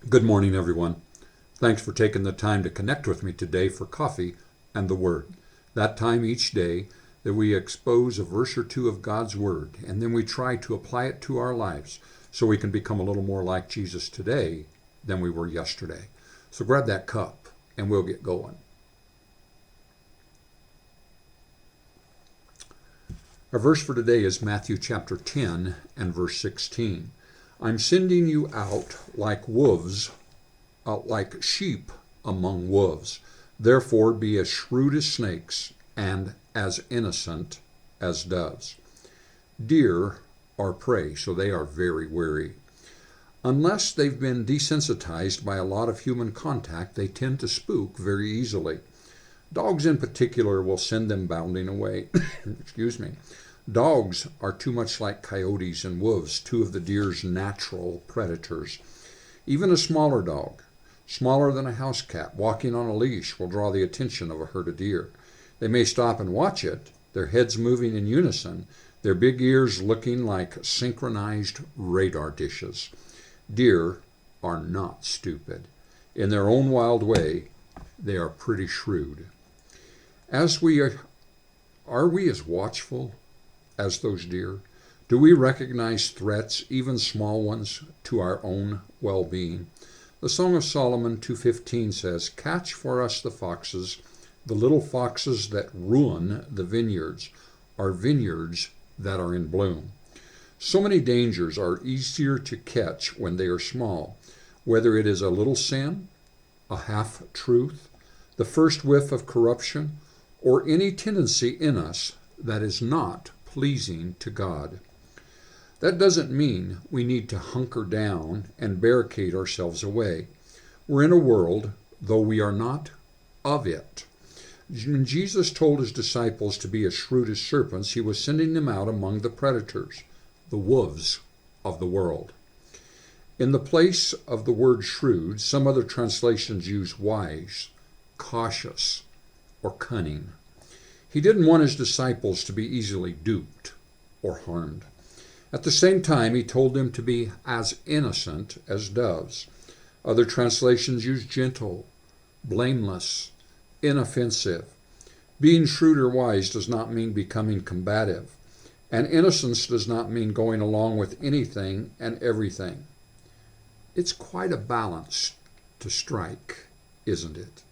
Good morning, everyone. Thanks for taking the time to connect with me today for coffee and the Word. That time each day that we expose a verse or two of God's Word, and then we try to apply it to our lives so we can become a little more like Jesus today than we were yesterday. So grab that cup and we'll get going. Our verse for today is Matthew chapter 10 and verse 16. I'm sending you out like sheep among wolves. Therefore be as shrewd as snakes and as innocent as doves. Deer are prey, so they are very wary. Unless they've been desensitized by a lot of human contact, they tend to spook very easily. Dogs in particular will send them bounding away. Excuse me. Dogs are too much like coyotes and wolves, two of the deer's natural predators. Even a smaller dog, smaller than a house cat, walking on a leash will draw the attention of a herd of deer. They may stop and watch it, their heads moving in unison, their big ears looking like synchronized radar dishes. Deer are not stupid. In their own wild way, they are pretty shrewd. Are we as watchful as those deer? Do we recognize threats, even small ones, to our own well-being? The Song of Solomon 2:15 says, "Catch for us the foxes, the little foxes that ruin the vineyards, our vineyards that are in bloom." So many dangers are easier to catch when they are small, whether it is a little sin, a half-truth, the first whiff of corruption, or any tendency in us that is not pleasing to God. That doesn't mean we need to hunker down and barricade ourselves away. We're in a world, though we are not of it. When Jesus told his disciples to be as shrewd as serpents, he was sending them out among the predators, the wolves of the world. In the place of the word shrewd, some other translations use wise, cautious, or cunning. He didn't want his disciples to be easily duped or harmed. At the same time, he told them to be as innocent as doves. Other translations use gentle, blameless, inoffensive. Being shrewd or wise does not mean becoming combative, and innocence does not mean going along with anything and everything. It's quite a balance to strike, isn't it?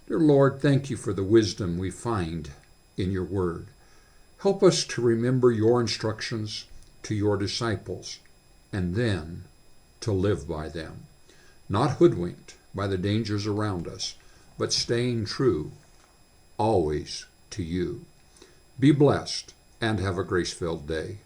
Dear Lord, thank you for the wisdom we find in your word. Help us to remember your instructions to your disciples and then to live by them, not hoodwinked by the dangers around us, but staying true always to you. Be blessed and have a grace-filled day.